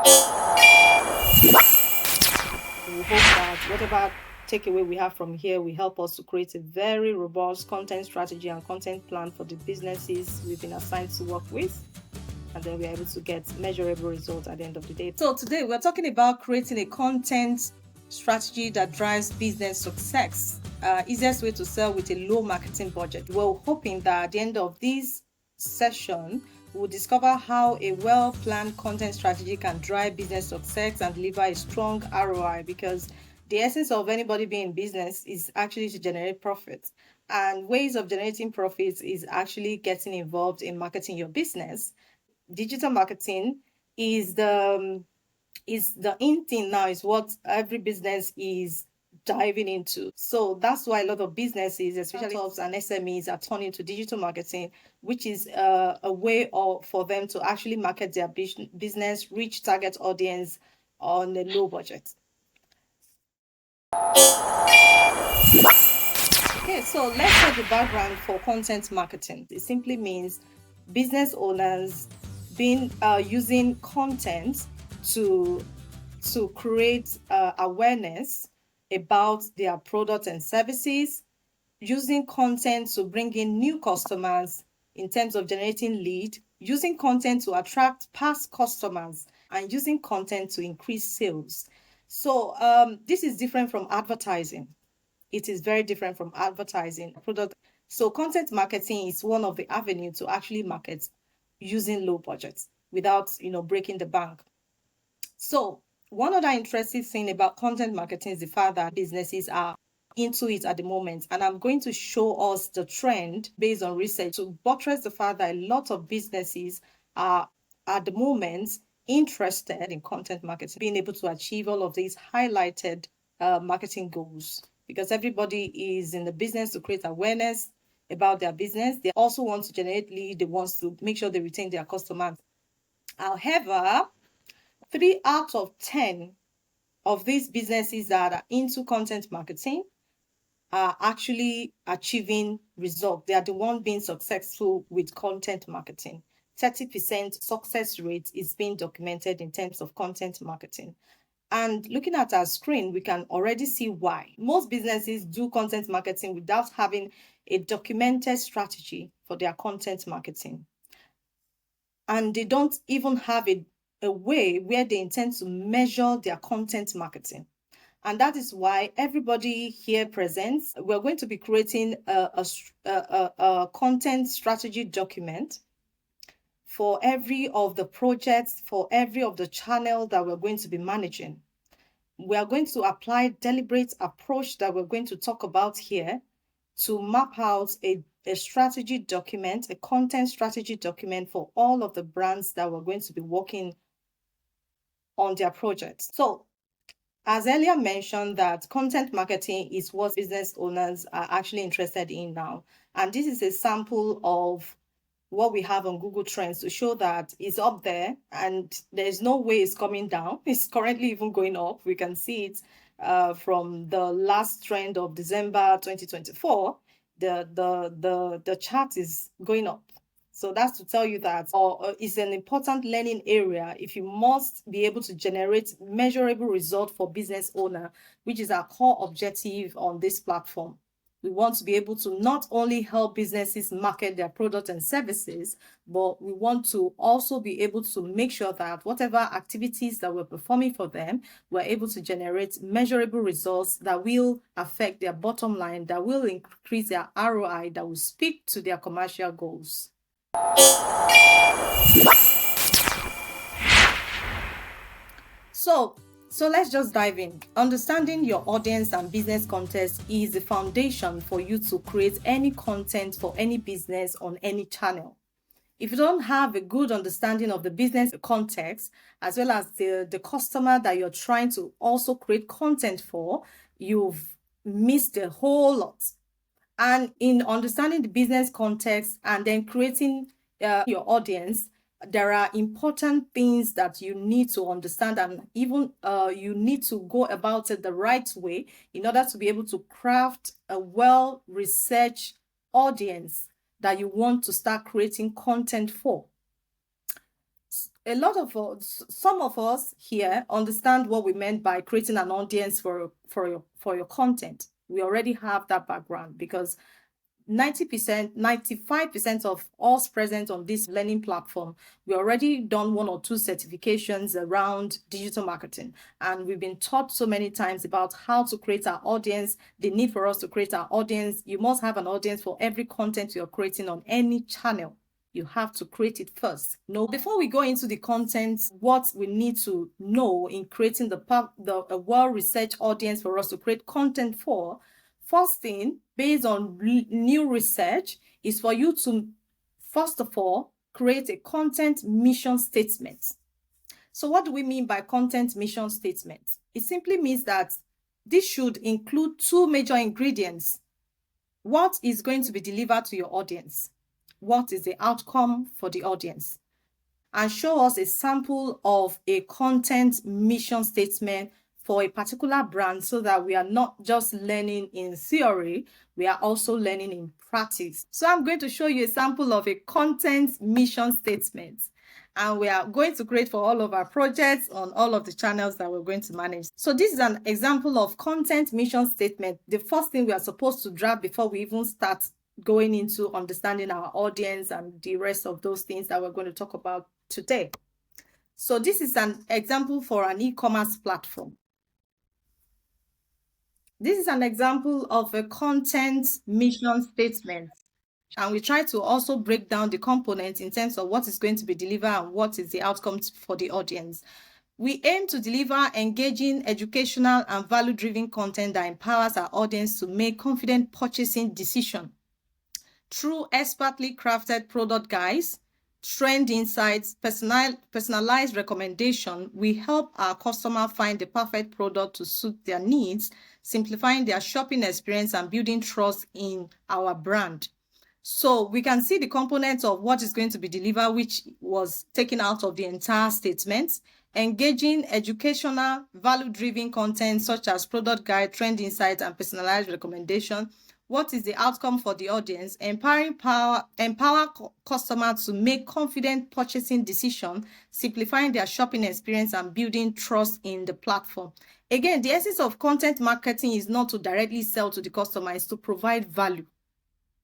We hope that whatever takeaway we have from here will help us to create a very robust content strategy and content plan for the businesses we've been assigned to work with. And then we're able to get measurable results at the end of the day. So today we're talking about creating a content strategy that drives business success. Easiest way to sell with a low marketing budget. We're hoping that at the end of this session, we'll discover how a well-planned content strategy can drive business success and deliver a strong ROI, because the essence of anybody being in business is actually to generate profits. And ways of generating profits is actually getting involved in marketing your business. Digital marketing is the in thing now, is what every business is diving into. So that's why a lot of businesses, especially startups and SMEs, are turning to digital marketing, which is a way for them to actually market their business, reach target audience on a low budget. Okay, so let's set the background for content marketing. It simply means business owners using content to create awareness about their products and services, using content to bring in new customers in terms of generating lead, using content to attract past customers, and using content to increase sales. So this is different from advertising. It is very different from advertising product. So content marketing is one of the avenues to actually market using low budgets without breaking the bank. So one other interesting thing about content marketing is the fact that businesses are into it at the moment. And I'm going to show us the trend based on research to buttress the fact that a lot of businesses are at the moment interested in content marketing, being able to achieve all of these highlighted marketing goals, because everybody is in the business to create awareness about their business. They also want to generate lead. They want to make sure they retain their customers. However, 3 out of 10 of these businesses that are into content marketing are actually achieving results. They are the one being successful with content marketing. 30% success rate is being documented in terms of content marketing. And looking at our screen, we can already see why. Most businesses do content marketing without having a documented strategy for their content marketing. And they don't even have a way where they intend to measure their content marketing. And that is why everybody here present, we're going to be creating a content strategy document for every of the projects, for every of the channel that we're going to be managing. We are going to apply deliberate approach that we're going to talk about here to map out a strategy document, a content strategy document for all of the brands that we're going to be working on their projects. So, as earlier mentioned, that content marketing is what business owners are actually interested in now. And this is a sample of what we have on Google Trends to show that it's up there and there's no way it's coming down. It's currently even going up. We can see it from the last trend of December 2024. The chart is going up. So that's to tell you that it's an important learning area if you must be able to generate measurable result for business owner, which is our core objective on this platform. We want to be able to not only help businesses market their products and services, but we want to also be able to make sure that whatever activities that we're performing for them, we're able to generate measurable results that will affect their bottom line, that will increase their ROI, that will speak to their commercial goals. So let's just dive in. Understanding your audience and business context is the foundation for you to create any content for any business on any channel. If you don't have a good understanding of the business context, as well as the customer that you're trying to also create content for, you've missed a whole lot. And in understanding the business context and then creating your audience, there are important things that you need to understand, and even you need to go about it the right way in order to be able to craft a well-researched audience that you want to start creating content for. a lot of us, some of us here understand what we meant by creating an audience for your content. We already have that background because 90%, 95% of us present on this learning platform, we already done one or two certifications around digital marketing. And we've been taught so many times about how to create our audience, the need for us to create our audience. You must have an audience for every content you're creating on any channel. You have to create it first. No, before we go into the content, what we need to know in creating a well-researched audience for us to create content for. First thing, based on new research, is for you to, first of all, create a content mission statement. So what do we mean by content mission statement? It simply means that this should include two major ingredients. What is going to be delivered to your audience? What is the outcome for the audience? And show us a sample of a content mission statement for a particular brand so that we are not just learning in theory, we are also learning in practice. So I'm going to show you a sample of a content mission statement. And we are going to create for all of our projects on all of the channels that we're going to manage. So this is an example of content mission statement. The first thing we are supposed to draft before we even start going into understanding our audience and the rest of those things that we're going to talk about today. So this is an example for an e-commerce platform. This is an example of a content mission statement. And we try to also break down the components in terms of what is going to be delivered and what is the outcome for the audience. We aim to deliver engaging, educational, and value-driven content that empowers our audience to make confident purchasing decisions. Through expertly crafted product guides, trend insights, personalized recommendation, we help our customer find the perfect product to suit their needs, simplifying their shopping experience and building trust in our brand. So we can see the components of what is going to be delivered, which was taken out of the entire statement. Engaging, educational, value-driven content such as product guide, trend insights, and personalized recommendation. What is the outcome for the audience? Empower customers to make confident purchasing decisions, simplifying their shopping experience and building trust in the platform. Again, the essence of content marketing is not to directly sell to the customer, it's to provide value.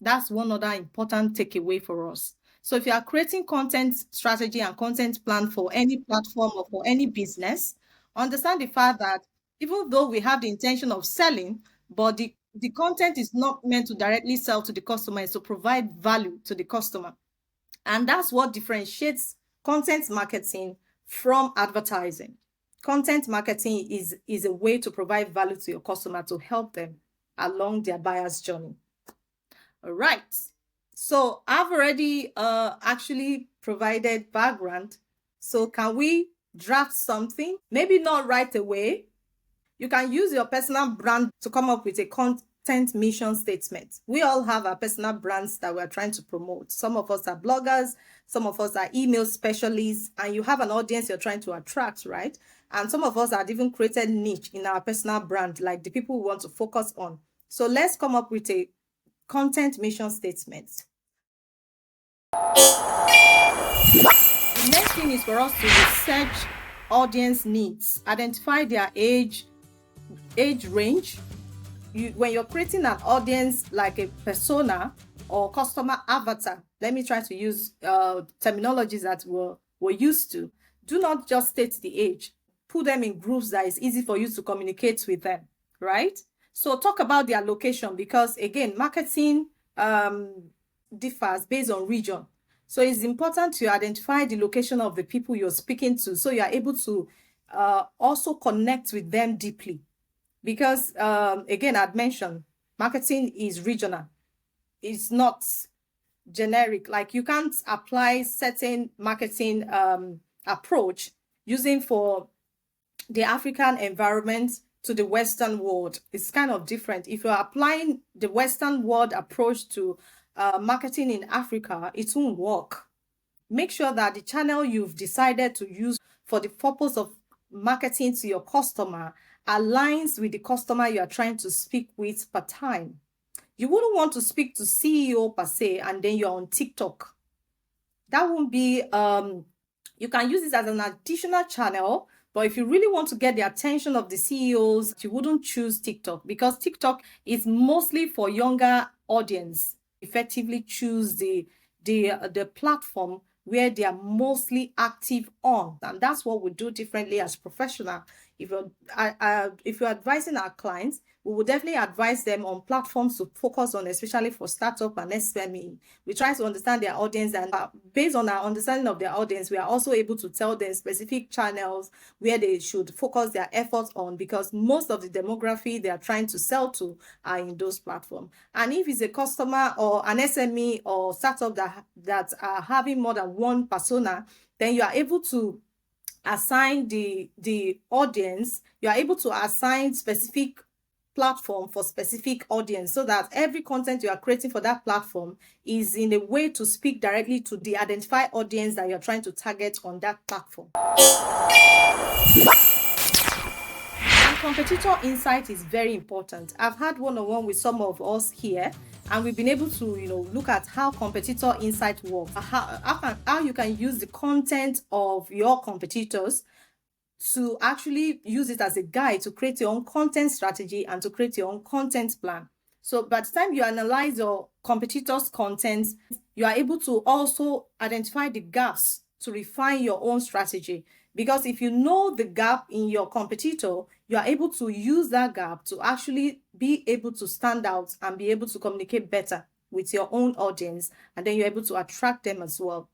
That's one other important takeaway for us. So if you are creating content strategy and content plan for any platform or for any business, understand the fact that even though we have the intention of selling, but the content is not meant to directly sell to the customer, it's to provide value to the customer. And that's what differentiates content marketing from advertising. Content marketing is a way to provide value to your customer to help them along their buyer's journey. All right. So I've already actually provided background. So can we draft something? Maybe not right away. You can use your personal brand to come up with a content mission statement. We all have our personal brands that we're trying to promote. Some of us are bloggers, some of us are email specialists, and you have an audience you're trying to attract, right? And some of us have even created niche in our personal brand, like the people we want to focus on. So let's come up with a content mission statement. The next thing is for us to research audience needs, identify their age range. When you're creating an audience like a persona or customer avatar, let me try to use terminologies that we're used to. Do not just state the age. Put them in groups that is easy for you to communicate with them, right? So talk about their location because, again, marketing differs based on region. So it's important to identify the location of the people you're speaking to so you are able to also connect with them deeply. Because, again, I'd mentioned marketing is regional. It's not generic. Like you can't apply certain marketing approach using for the African environment to the Western world. It's kind of different. If you're applying the Western world approach to marketing in Africa, it won't work. Make sure that the channel you've decided to use for the purpose of marketing to your customer aligns with the customer you are trying to speak with per time. You wouldn't want to speak to CEO per se and then you're on TikTok. That won't be You can use this as an additional channel, but if you really want to get the attention of the CEOs, you wouldn't choose TikTok, because TikTok is mostly for younger audience. Effectively choose the platform where they are mostly active on, and that's what we do differently as professional. If you're advising our clients, we will definitely advise them on platforms to focus on, especially for startup and SME. We try to understand their audience, and based on our understanding of their audience, we are also able to tell them specific channels where they should focus their efforts on, because most of the demography they are trying to sell to are in those platforms. And if it's a customer or an SME or startup that are having more than one persona, then you are able to assign the audience. You are able to assign specific platform for specific audience, so that every content you are creating for that platform is in a way to speak directly to the identified audience that you're trying to target on that platform. And competitor insight is very important. I've had one-on-one with some of us here, and we've been able to look at how competitor insight works, how you can use the content of your competitors to actually use it as a guide to create your own content strategy and to create your own content plan. So by the time you analyze your competitors' content, you are able to also identify the gaps to refine your own strategy. Because if you know the gap in your competitor, you are able to use that gap to actually be able to stand out and be able to communicate better with your own audience, and then you're able to attract them as well.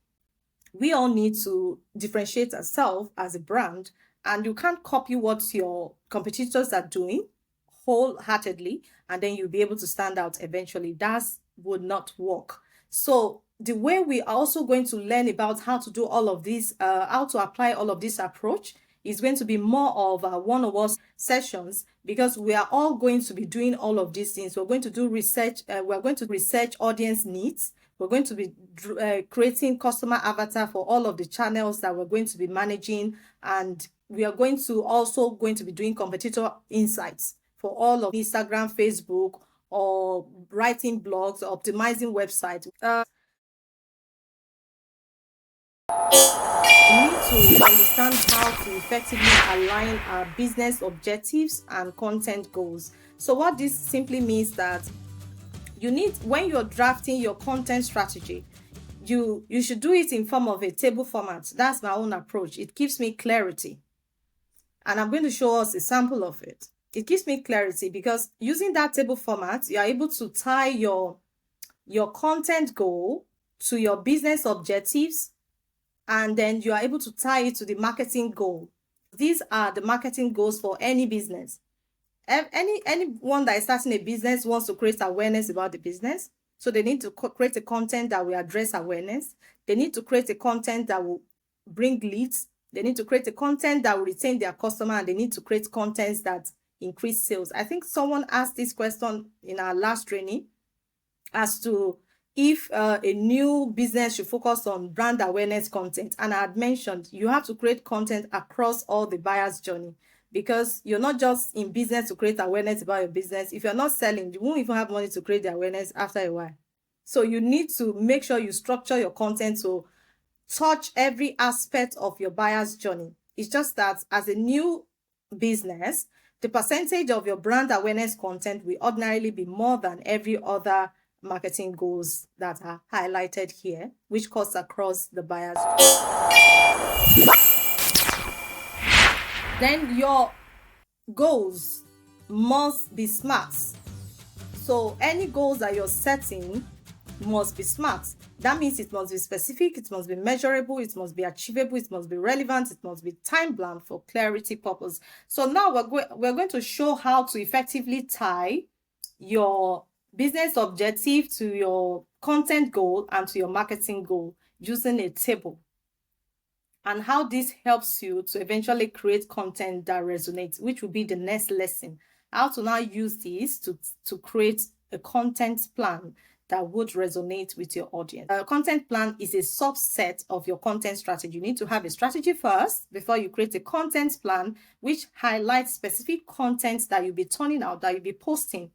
We all need to differentiate ourselves as a brand, and you can't copy what your competitors are doing wholeheartedly and then you'll be able to stand out eventually. That would not work. So the way we are also going to learn about how to do all of this, how to apply all of this approach, is going to be more of one-on-one sessions, because we are all going to be doing all of these things. We're going to do research. We're going to research audience needs. We're going to be creating customer avatar for all of the channels that we're going to be managing, and we are going to be doing competitor insights for all of Instagram, Facebook, or writing blogs, or optimizing websites. We need to understand how to effectively align our business objectives and content goals. So what this simply means that when you're drafting your content strategy, you should do it in form of a table format. That's my own approach. It gives me clarity, and I'm going to show us a sample of it. It gives me clarity because using that table format, you are able to tie your content goal to your business objectives, and then you are able to tie it to the marketing goal. These are the marketing goals for any business. Anyone that is starting a business wants to create awareness about the business. So they need to create a content that will address awareness. They need to create a content that will bring leads. They need to create a content that will retain their customer, and they need to create contents that increase sales. I think someone asked this question in our last training as to if a new business should focus on brand awareness content. And I had mentioned you have to create content across all the buyer's journey, because you're not just in business to create awareness about your business. If you're not selling, you won't even have money to create the awareness after a while. So you need to make sure you structure your content to touch every aspect of your buyer's journey. It's just that as a new business, the percentage of your brand awareness content will ordinarily be more than every other marketing goals that are highlighted here, which cuts across the buyer's journey. Then your goals must be smart. So any goals that you're setting must be smart. That means it must be specific, it must be measurable, it must be achievable, it must be relevant, it must be time-bound for clarity purpose. So now we're going to show how to effectively tie your business objective to your content goal and to your marketing goal using a table, and how this helps you to eventually create content that resonates, which will be the next lesson. How to now use this to create a content plan that would resonate with your audience. A content plan is a subset of your content strategy. You need to have a strategy first before you create a content plan, which highlights specific content that you'll be turning out, that you'll be posting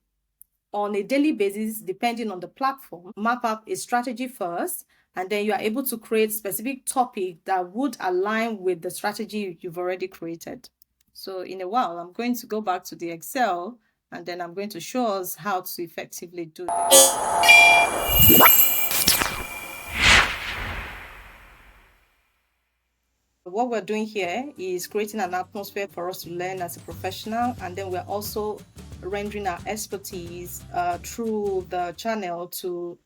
on a daily basis, depending on the platform. Map up a strategy first, And then you are able to create specific topic that would align with the strategy you've already created. So in a while, I'm going to go back to the Excel, and then I'm going to show us how to effectively do this. What we're doing here is creating an atmosphere for us to learn as a professional, and then we're also rendering our expertise through the channel to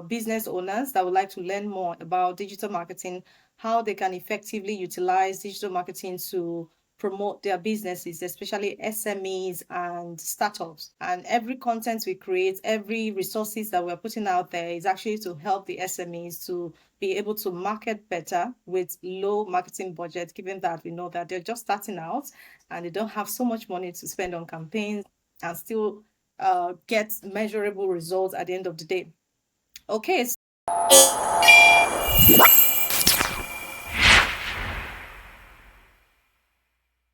business owners that would like to learn more about digital marketing, how they can effectively utilize digital marketing to promote their businesses, especially SMEs and startups. And every content we create, every resources that we're putting out there is actually to help the SMEs to be able to market better with low marketing budget, given that we know that they're just starting out and they don't have so much money to spend on campaigns and still get measurable results at the end of the day. Okay.